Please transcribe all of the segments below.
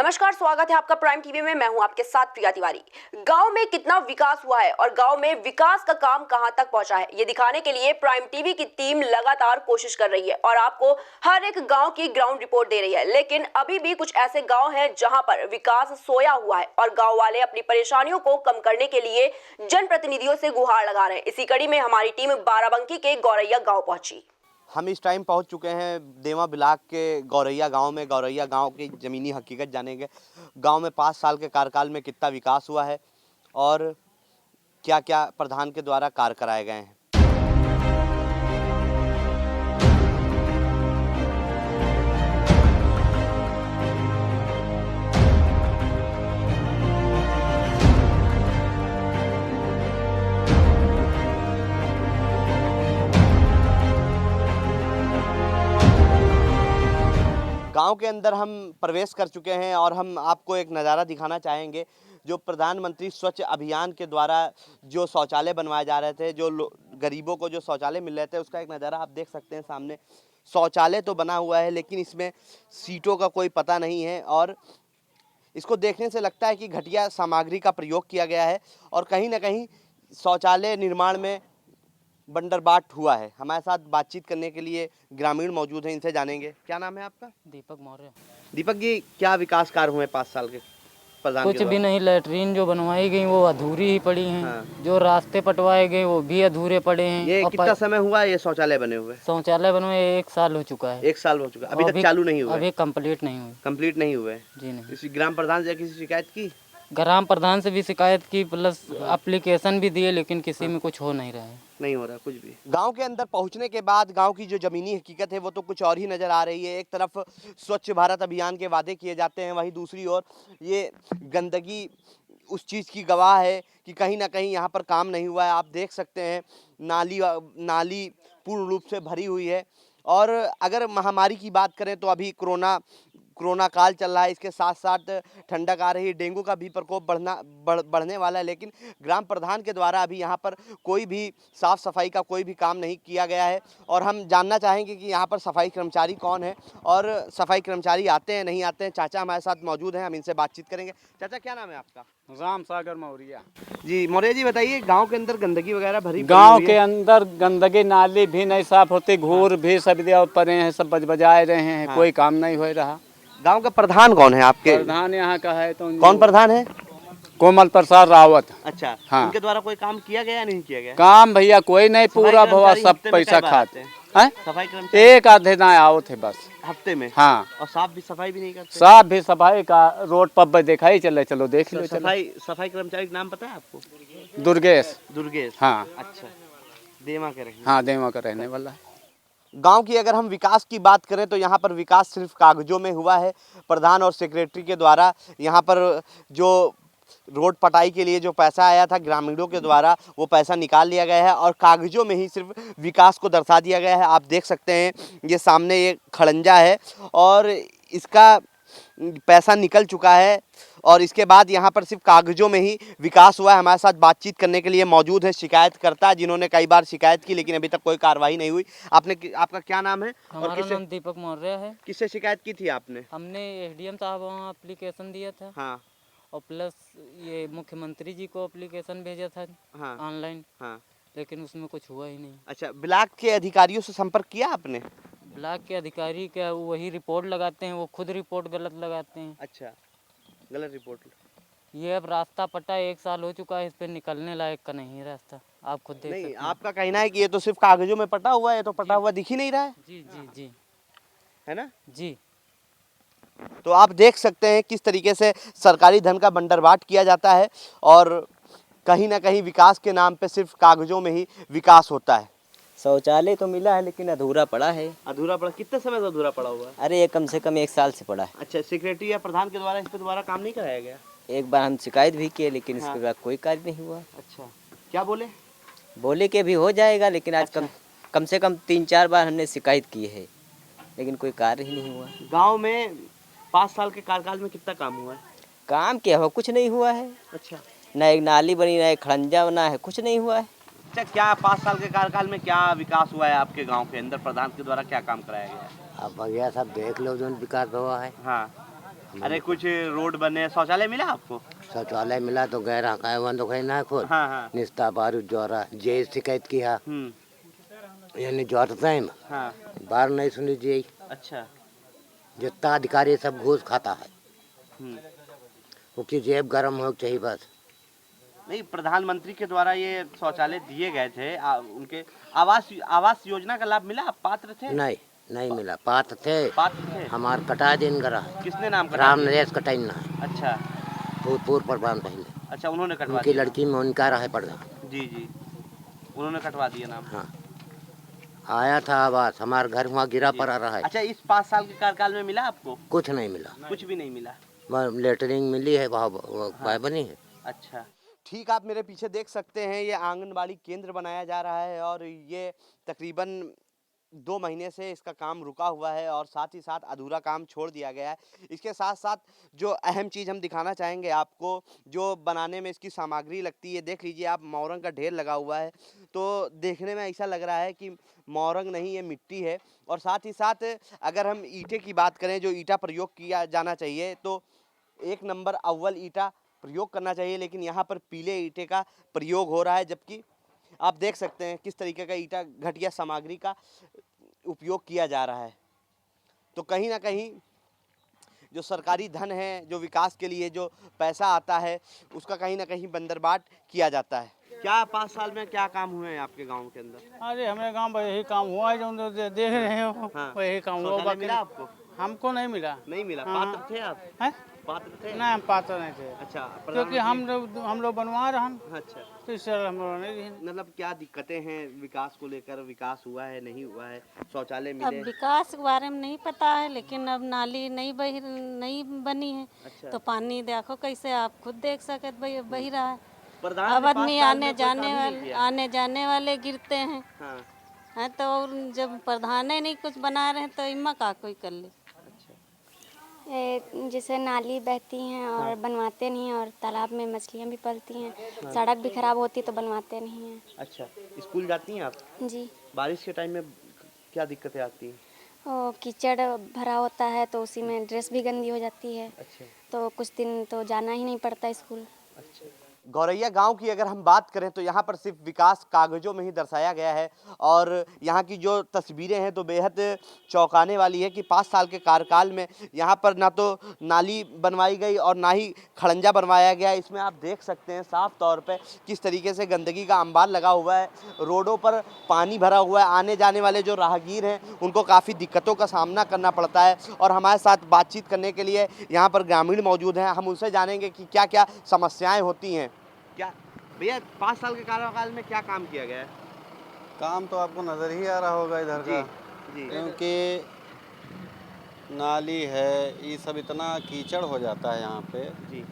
नमस्कार, स्वागत है आपका प्राइम टीवी में। मैं हूं आपके साथ प्रिया तिवारी। गांव में कितना विकास हुआ है और गांव में विकास का काम कहां तक पहुंचा है, ये दिखाने के लिए प्राइम टीवी की टीम लगातार कोशिश कर रही है और आपको हर एक गांव की ग्राउंड रिपोर्ट दे रही है। लेकिन अभी भी कुछ ऐसे गांव हैं जहां पर विकास सोया हुआ है और गांव वाले अपनी परेशानियों को कम करने के लिए जनप्रतिनिधियों से गुहार लगा रहे हैं। इसी कड़ी में हमारी टीम बाराबंकी के गौरैया गाँव पहुंची। हम इस टाइम पहुंच चुके हैं देवा ब्लॉक के गौरैया गांव में। गौरैया गांव की ज़मीनी हकीकत जानेंगे। गांव में 5 साल के कार्यकाल में कितना विकास हुआ है और क्या क्या प्रधान के द्वारा कार्य कराए गए हैं। गांव के अंदर हम प्रवेश कर चुके हैं और हम आपको एक नज़ारा दिखाना चाहेंगे जो प्रधानमंत्री स्वच्छ अभियान के द्वारा जो शौचालय बनवाए जा रहे थे, जो गरीबों को जो शौचालय मिल रहे थे, उसका एक नज़ारा आप देख सकते हैं। सामने शौचालय तो बना हुआ है लेकिन इसमें सीटों का कोई पता नहीं है और इसको देखने से लगता है कि घटिया सामग्री का प्रयोग किया गया है और कहीं ना कहीं शौचालय निर्माण में बंदरबाट हुआ है। हमारे साथ बातचीत करने के लिए ग्रामीण मौजूद हैं, इनसे जानेंगे। क्या नाम है आपका? दीपक मौर्य। दीपक जी, क्या विकास कार्य हुए 5 साल के प्रधान कुछ के भी नहीं। लैट्रीन जो बनवाई गई वो अधूरी ही पड़ी हैं। हाँ। जो रास्ते पटवाए गए वो भी अधूरे पड़े हैं। ये कितना समय हुआ ये शौचालय बने हुए? शौचालय बनवाए 1 साल हो चुका है। 1 साल हो चुका, अभी तक चालू नहीं हुआ? अभी कंप्लीट नहीं हुई। कंप्लीट नहीं हुए? जी नहीं। इसी ग्राम प्रधान से किसी शिकायत की? ग्राम प्रधान से भी शिकायत की, प्लस एप्लीकेशन भी दिए, लेकिन किसी में कुछ हो नहीं रहा है। नहीं हो रहा कुछ भी। गांव के अंदर पहुंचने के बाद गांव की जो जमीनी हकीकत है वो तो कुछ और ही नज़र आ रही है। एक तरफ स्वच्छ भारत अभियान के वादे किए जाते हैं, वहीं दूसरी ओर ये गंदगी उस चीज़ की गवाह है कि कहीं ना कहीं यहाँ पर काम नहीं हुआ है। आप देख सकते हैं नाली पूर्ण रूप से भरी हुई है। और अगर महामारी की बात करें तो अभी कोरोना काल चल रहा है, इसके साथ साथ ठंडक आ रही है, डेंगू का भी प्रकोप बढ़ने वाला है। लेकिन ग्राम प्रधान के द्वारा अभी यहाँ पर कोई भी साफ़ सफाई का कोई भी काम नहीं किया गया है और हम जानना चाहेंगे कि यहाँ पर सफाई कर्मचारी कौन है और सफाई कर्मचारी आते हैं नहीं आते हैं। चाचा हमारे साथ मौजूद हैं, हम इनसे बातचीत करेंगे। चाचा, क्या नाम है आपका? राम सागर मौर्य जी। मौर्य जी, बताइए, गांव के अंदर गंदगी वगैरह भरी गांव के अंदर गंदगी, नाली भी नहीं साफ होती, घूर भी सब पड़े हैं, सब बजबजाए रहे हैं। हाँ। कोई काम नहीं हो रहा। गांव का प्रधान कौन है आपके? प्रधान यहाँ का है तो कौन प्रधान है? कोमल प्रसाद रावत। अच्छा। हाँ। उनके द्वारा कोई काम किया गया नहीं किया गया? काम भैया कोई नहीं, पूरा भवा सब पैसा खाते हैं। सफाई कर्मचारी एक आधे ना आओ थे बस हफ्ते में। हाँ। और साफ भी सफाई भी नहीं करते? साफ भी सफाई का रोड पर देखा ही चलो देख लो। सफाई कर्मचारी का नाम पता है आपको? दुर्गेश। हाँ। अच्छा, देवा के रहने? हाँ, देवा का रहने वाला है। गांव की अगर हम विकास की बात करें तो यहाँ पर विकास सिर्फ कागजों में हुआ है। प्रधान और सेक्रेटरी के द्वारा यहाँ पर जो रोड पटाई के लिए जो पैसा आया था ग्रामीणों के द्वारा, वो पैसा निकाल लिया गया है और कागजों में ही सिर्फ विकास को दर्शा दिया गया है। आप देख सकते हैं ये सामने ये खड़ंजा है और इसका पैसा निकल चुका है और इसके बाद यहाँ पर सिर्फ कागजों में ही विकास हुआ है। हमारे साथ बातचीत करने के लिए मौजूद है शिकायतकर्ता, जिन्होंने कई बार शिकायत की लेकिन अभी तक कोई कार्रवाई नहीं हुई। आपका क्या नाम है? हमारा नाम दीपक मौर्य है। किससे शिकायत की थी आपने? हमने एसडीएम साहब वहाँ एप्लीकेशन दिया था। हाँ। और प्लस ये मुख्यमंत्री जी को एप्लीकेशन भेजा था। हाँ। ऑनलाइन। हाँ। लेकिन उसमें कुछ हुआ ही नहीं। अच्छा, ब्लॉक के अधिकारियों से संपर्क किया आपने? ब्लॉक के अधिकारी क्या वही रिपोर्ट लगाते हैं, वो खुद रिपोर्ट गलत लगाते हैं। अच्छा, गलत रिपोर्ट। ये अब रास्ता पटा 1 साल हो चुका है, इस पे निकलने लायक का नहीं है रास्ता। आप खुद देख सकते हैं। आपका कहना है कि ये तो सिर्फ कागजों में पटा हुआ है, तो पटा हुआ दिख ही नहीं रहा है। जी है ना? जी। तो आप देख सकते हैं किस तरीके से सरकारी धन का बंदरबाट किया जाता है और कहीं ना कहीं विकास के नाम पे सिर्फ कागजों में ही विकास होता है। शौचालय तो मिला है लेकिन अधूरा पड़ा है। अधूरा पड़ा? कितने समय से अधूरा पड़ा हुआ है? अरे ये कम से कम 1 साल से पड़ा है। अच्छा, सेक्रेटरी या प्रधान के द्वारा इस पे दोबारा काम नहीं कराया गया? एक बार हम शिकायत भी किए लेकिन इसके बाद कोई कार्य नहीं हुआ। अच्छा, क्या बोले कि अभी हो जाएगा, लेकिन आज कम से कम 3-4 बार हमने शिकायत की है लेकिन कोई कार्य ही नहीं हुआ। गाँव में 5 साल के कार्यकाल में कितना काम हुआ है? काम क्या हुआ? कुछ नहीं हुआ है। अच्छा। न एक नाली बनी, न एक खड़ंजा बना है, कुछ नहीं हुआ है। अच्छा, क्या 5 साल के कार्यकाल में क्या विकास हुआ है आपके गांव के अंदर? प्रधान के द्वारा क्या काम कराया गया है? अब भैया सब देख लो जो विकास हुआ है। हाँ। अरे कुछ रोड बने, शौचालय मिला आपको? शौचालय मिला तो गैर हकाय वन तो ना खुद हाँ हाँ। निस्ता बारू जोरा जे शिकायत किया यानी जोर टाइम हाँ। बार नहीं सुनी जी। अच्छा। जितना अधिकारी सब घूस खाता है उसकी जेब गर्म हो चाहिए बस। नहीं, प्रधानमंत्री के द्वारा ये शौचालय दिए गए थे, उनके आवास योजना का लाभ मिला? आप पात्र थे? नहीं मिला। पात्र थे। हमार कटा दिन करा। किसने नाम कटा? राम नरेश कटाइना। अच्छा। भूतपूर्व प्रधान पहले। अच्छा, उन्होंने कटवा उनकी दिया? लड़की में उनका रहा प्रधान। जी जी, उन्होंने कटवा दिया नाम। हाँ, आया था आवास, हमारे घर वहाँ गिरा पड़ा रहा है। अच्छा, इस 5 साल के कार्यकाल में मिला आपको? कुछ नहीं मिला। कुछ भी नहीं मिला? लेटरिंग मिली है, वहाँ बनी है। अच्छा। ठीक, आप मेरे पीछे देख सकते हैं, ये आंगनबाड़ी केंद्र बनाया जा रहा है और ये तकरीबन 2 महीने से इसका काम रुका हुआ है और साथ ही साथ अधूरा काम छोड़ दिया गया है। इसके साथ साथ जो अहम चीज़ हम दिखाना चाहेंगे आपको, जो बनाने में इसकी सामग्री लगती है, देख लीजिए आप, मोरंग का ढेर लगा हुआ है। तो देखने में ऐसा लग रहा है कि मोरंग नहीं, ये मिट्टी है। और साथ ही साथ अगर हम ईंटे की बात करें, जो ईंटा प्रयोग किया जाना चाहिए, तो 1 नंबर अव्वल ईंटा प्रयोग करना चाहिए, लेकिन यहाँ पर पीले ईंटे का प्रयोग हो रहा है। जबकि आप देख सकते हैं किस तरीके का ईंटा, घटिया सामग्री का उपयोग किया जा रहा है। तो कहीं ना कहीं जो सरकारी धन है, जो विकास के लिए जो पैसा आता है, उसका कहीं ना कहीं बंदरबाट किया जाता है। क्या 5 साल में क्या काम हुए हैं आपके गांव के अंदर? अरे हमारे गांव में यही काम हुआ है जो देख रहे हो। हाँ। वही काम हुआ। शौचालय मिला आपको? हमको नहीं मिला। नहीं मिला। हाँ। पात्र थे आप? हैं? पात्र थे? नहीं, हम पात्र नहीं थे। अच्छा। क्योंकि हम लोग बनवा रहे हैं, अच्छा, तो इस तरह हम लोग नहीं रहे। मतलब क्या दिक्कतें हैं विकास को लेकर? विकास हुआ है, नहीं हुआ है? शौचालय अब मिले? विकास के बारे में नहीं पता है, लेकिन अब नाली नहीं बनी है। अच्छा। तो पानी देखो कैसे, आप खुद देख सकते बही रहा है। प्रधान अब ने 5 आदमी साल में कोई काम ही नहीं किया। आने जाने वाले गिरते हैं। हाँ। हाँ, तो और जब प्रधान नहीं कुछ बना रहे हैं तो इमा का कोई कर ले। जैसे नाली बहती हैं और बनवाते नहीं हैं, और तालाब में मछलियाँ भी पलती हैं। सड़क भी खराब होती तो बनवाते नहीं हैं। अच्छा, स्कूल जाती हैं आप? जी। बारिश के टाइम में क्या दिक्कतें आती हैं? कीचड़ भरा होता है तो उसी में ड्रेस भी गंदी हो जाती है। अच्छा। तो कुछ दिन तो जाना ही नहीं पड़ता स्कूल। अच्छा। गौरैया गांव की अगर हम बात करें तो यहाँ पर सिर्फ विकास कागजों में ही दर्शाया गया है। और यहाँ की जो तस्वीरें हैं तो बेहद चौंकाने वाली है कि 5 साल के कार्यकाल में यहाँ पर ना तो नाली बनवाई गई और ना ही खड़ंजा बनवाया गया। इसमें आप देख सकते हैं साफ तौर पे किस तरीके से गंदगी का अंबार लगा हुआ है। रोडों पर पानी भरा हुआ है। आने जाने वाले जो राहगीर हैं उनको काफ़ी दिक्कतों का सामना करना पड़ता है। और हमारे साथ बातचीत करने के लिए यहाँ पर ग्रामीण मौजूद हैं। हम उनसे जानेंगे कि क्या क्या समस्याएँ होती हैं। क्या भैया 5 साल के कार्यकाल में क्या काम किया गया है? काम तो आपको नज़र ही आ रहा होगा इधर का। जी। क्योंकि नाली है, ये सब इतना कीचड़ हो जाता है यहाँ पे। जी।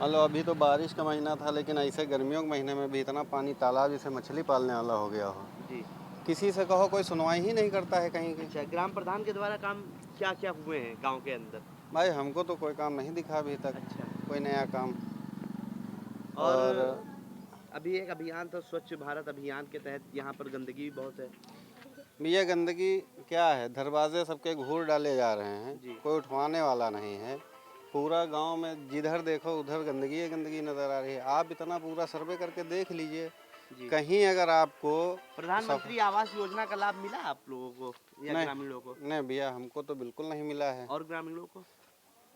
मतलब अभी तो बारिश का महीना था, लेकिन ऐसे गर्मियों के महीने में भी इतना पानी, तालाब जैसे मछली पालने वाला हो गया हो। जी। किसी से कहो, कोई सुनवाई ही नहीं करता है कहीं की। अच्छा, ग्राम प्रधान के द्वारा काम क्या क्या हुए हैं गांव के अंदर? भाई हमको तो कोई काम नहीं दिखा अभी तक। अच्छा। कोई नया काम। और अभी एक अभियान था, स्वच्छ भारत अभियान के तहत यहाँ पर गंदगी भी बहुत है। भैया गंदगी क्या है, दरवाजे सबके घूर डाले जा रहे हैं, कोई उठवाने वाला नहीं है। पूरा गांव में जिधर देखो उधर गंदगी है, गंदगी नज़र आ रही है। आप इतना पूरा सर्वे करके देख लीजिए, कहीं अगर आपको प्रधानमंत्री आवास योजना का लाभ मिला आप लोगों को या ग्रामीणों को? नहीं भैया, हमको तो बिल्कुल नहीं मिला है। और ग्रामीणों को?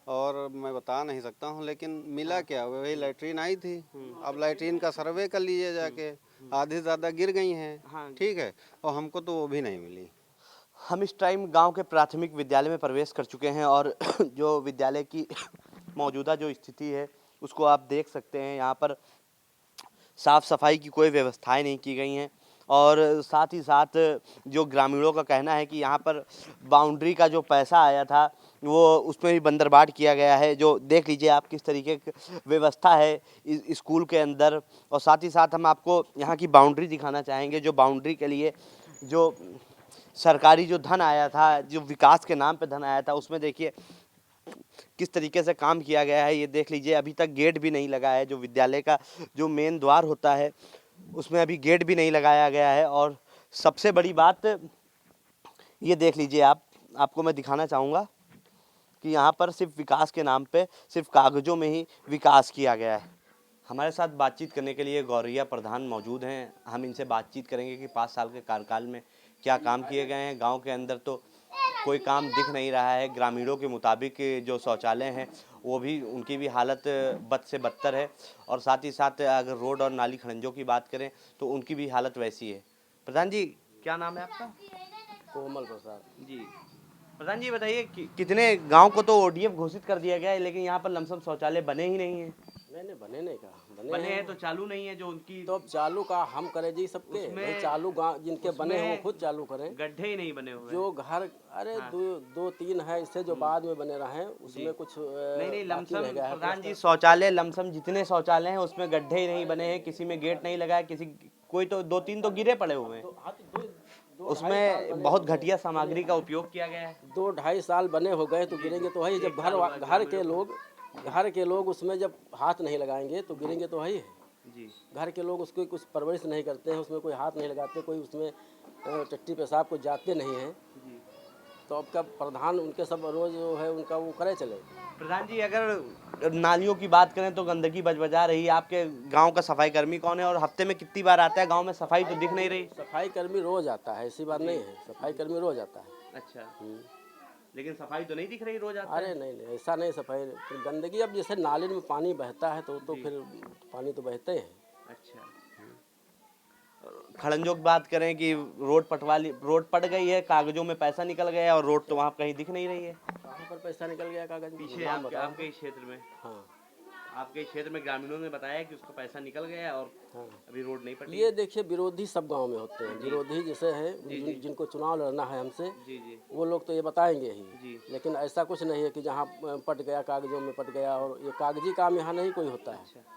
और मैं बता नहीं सकता हूँ, लेकिन मिला क्या, वही लैट्रीन आई थी। अब लैट्रीन का सर्वे कर लीजिए जाके, आधी से ज़्यादा गिर गई हैं। ठीक है, और हमको तो वो भी नहीं मिली। हम इस टाइम गांव के प्राथमिक विद्यालय में प्रवेश कर चुके हैं और जो विद्यालय की मौजूदा जो स्थिति है उसको आप देख सकते हैं। यहाँ पर साफ़ सफाई की कोई व्यवस्थाएं नहीं की गई हैं। और साथ ही साथ जो ग्रामीणों का कहना है कि यहाँ पर बाउंड्री का जो पैसा आया था वो उसमें भी बंदरबाट किया गया है। जो देख लीजिए आप किस तरीके की व्यवस्था है इस स्कूल के अंदर। और साथ ही साथ हम आपको यहाँ की बाउंड्री दिखाना चाहेंगे। जो बाउंड्री के लिए जो सरकारी जो धन आया था, जो विकास के नाम पे धन आया था, उसमें देखिए किस तरीके से काम किया गया है। ये देख लीजिए, अभी तक गेट भी नहीं लगा है। जो विद्यालय का जो मेन द्वार होता है उसमें अभी गेट भी नहीं लगाया गया है। और सबसे बड़ी बात ये देख लीजिए, आपको मैं दिखाना चाहूँगा कि यहाँ पर सिर्फ विकास के नाम पे सिर्फ कागज़ों में ही विकास किया गया है। हमारे साथ बातचीत करने के लिए गौरैया प्रधान मौजूद हैं। हम इनसे बातचीत करेंगे कि 5 साल के कार्यकाल में क्या काम किए गए हैं। गांव के अंदर तो कोई काम दिख नहीं रहा है। ग्रामीणों के मुताबिक जो शौचालय हैं वो भी, उनकी भी हालत बद से बदतर है, और साथ ही साथ अगर रोड और नाली खड़ंजों की बात करें तो उनकी भी हालत वैसी है। प्रधान जी, क्या नाम है आपका? कोमल प्रसाद जी। प्रधान जी बताइए कितने गांव को तो ओडीएफ घोषित कर दिया गया है, लेकिन यहाँ पर लमसम शौचालय बने ही नहीं है। नहीं बने नहीं कहा बने हैं तो चालू नहीं है जो उनकी। तो अब चालू का हम करें जी सबके, भाई चालू गाँव जिनके बने हैं वो खुद चालू करें। गड्ढे ही नहीं बने हुए जो घर, अरे दो तीन है इससे जो बाद में बने रहे उसमें कुछ नहीं लमसम प्रधान जी, शौचालय लमसम जितने शौचालय हैं उसमें गड्ढे ही नहीं बने हैं, किसी में गेट नहीं लगा है, किसी कोई तो 2-3 तो गिरे पड़े हुए हैं। उसमें बहुत घटिया सामग्री का उपयोग किया गया है। 2-2.5 साल बने हो गए तो गिरेंगे तो है। जब घर के लोग उसमें जब हाथ नहीं लगाएंगे तो गिरेंगे तो है जी। घर के लोग उसको कुछ परवरिश नहीं करते हैं, उसमें कोई हाथ नहीं लगाते, कोई उसमें टट्टी पेशाब को जाते नहीं हैं। तो अब का प्रधान उनके सब रोज जो है उनका वो करे चले। प्रधान जी, अगर नालियों की बात करें तो गंदगी बजा रही है। आपके गांव का सफाई कर्मी कौन है और हफ्ते में कितनी बार आता है? गांव में सफाई तो दिख नहीं रही। सफाई कर्मी रोज आता है, ऐसी बात नहीं है, सफाई कर्मी रोज आता है। अच्छा, लेकिन सफाई तो नहीं दिख रही रोज आता है? अरे नहीं ऐसा नहीं, सफाई गंदगी अब जैसे नाले में पानी बहता है तो फिर पानी तो बहते हैं। अच्छा, खड़ंजों की बात करें कि रोड पट गई है, कागजों में पैसा निकल गया और रोड तो वहाँ कहीं दिख नहीं रही है। कहाँ पर पैसा निकल गया कागज? पीछे आपके क्षेत्र में? हाँ, आपके क्षेत्र में ग्रामीणों ने बताया कि उसका पैसा निकल गया और अभी रोड नहीं पटी। ये देखिए, विरोधी सब गांव में होते हैं। विरोधी जैसे हैं जिनको चुनाव लड़ना है हमसे, वो लोग तो ये बताएंगे ही, लेकिन ऐसा कुछ नहीं है कि जहाँ पट गया कागजों में पट गया, और ये कागजी काम यहाँ नहीं कोई होता है।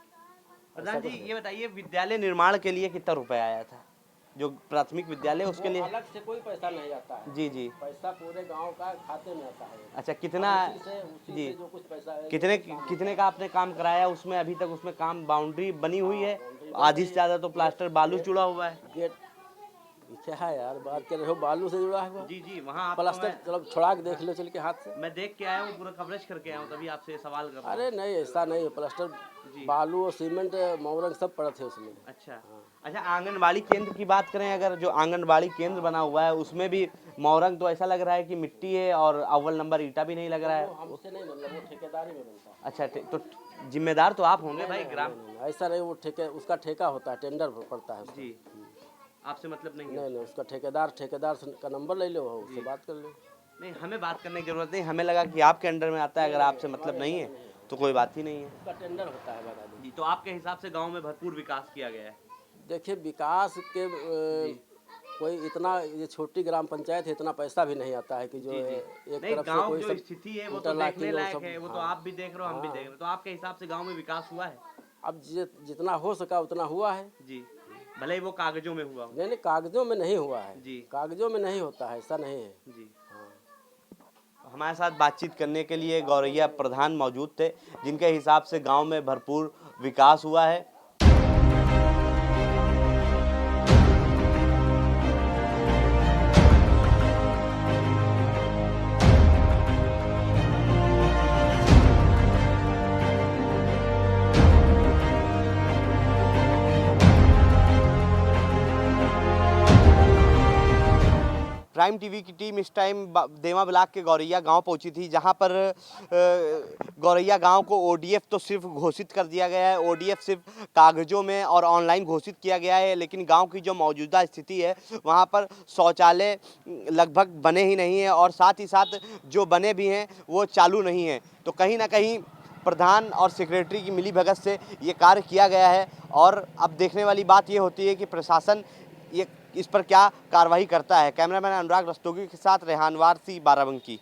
प्रधान जी, ये बताइए विद्यालय निर्माण के लिए कितना रुपया आया था? जो प्राथमिक विद्यालय उसके लिए अलग से कोई पैसा नहीं आता है। जी। पैसा पूरे गांव का खाते में आता है। अच्छा, कितना जी, जो कुछ पैसा है, कितने का आपने काम कराया उसमें? अभी तक उसमें काम बाउंड्री बनी हुई है, आधी से ज्यादा तो प्लास्टर बालू जुड़ा हुआ है। गेट क्या है यार, बात कर रहे हो? बालू से जुड़ा हुआ? जी, वहाँ प्लास्टर चलो छोड़ा के देख लो चल के हाथ से। मैं देख के आया हूँ, पूरा कवरेज करके आया हूँ, तभी आपसे सवाल कर रहा हूँ। अरे नहीं, ऐसा नहीं है। प्लास्टर, बालू और सीमेंट मोरंग सब पड़े थे उसमें। अच्छा, अच्छा, आंगनबाड़ी केंद्र की बात करें, अगर जो आंगनबाड़ी केंद्र बना हुआ है उसमें भी मोरंग तो ऐसा लग रहा है कि मिट्टी है और अव्वल नंबर ईटा भी नहीं लग रहा है। हमसे नहीं बन रहा, वो ठेकेदारी में बनता है। अच्छा, तो जिम्मेदार तो आप होंगे भाई ग्राम। ऐसा नहीं, वो उसका ठेका होता है, टेंडर पड़ता है जी। आपसे मतलब नहीं? नहीं, उसका ठेकेदार का नंबर ले लो, उससे बात कर लो। नहीं, हमें बात करने की जरूरत नहीं, हमें लगा कि आपके अंडर में आता है। अगर आपसे मतलब नहीं है तो कोई बात ही नहीं है। उसका टेंडर होता है बता दो। जी, तो आपके हिसाब से गांव में भरपूर विकास किया गया है? देखिए, विकास के कोई इतना, ये छोटी ग्राम पंचायत है, इतना पैसा भी नहीं आता है कि जो एक तरफ से कोई जो स्थिति है वो तो देखने लायक है। वो तो आप भी देख रहे हो, हम भी देख रहे हो। तो आपके हिसाब से गाँव में विकास हुआ है? अब जितना हो सका उतना हुआ है जी, भले ही वो कागजों में हुआ। नहीं, कागजों में नहीं हुआ है जी, कागजों में नहीं होता है, ऐसा नहीं है जी। हमारे साथ बातचीत करने के लिए गौरैया प्रधान मौजूद थे, जिनके हिसाब से गांव में भरपूर विकास हुआ है। प्राइम टीवी की टीम इस टाइम देवा ब्लॉक के गौरैया गांव पहुंची थी, जहां पर गौरैया गांव को ओडीएफ तो सिर्फ घोषित कर दिया गया है। ओडीएफ सिर्फ कागज़ों में और ऑनलाइन घोषित किया गया है, लेकिन गांव की जो मौजूदा स्थिति है वहां पर शौचालय लगभग बने ही नहीं है, और साथ ही साथ जो बने भी हैं वो चालू नहीं हैं। तो कहीं ना कहीं प्रधान और सेक्रेटरी की मिलीभगत से ये कार्य किया गया है, और अब देखने वाली बात ये होती है कि प्रशासन ये इस पर क्या कार्रवाई करता है। कैमरामैन अनुराग रस्तोगी के साथ रेहान वारसी, बाराबंकी।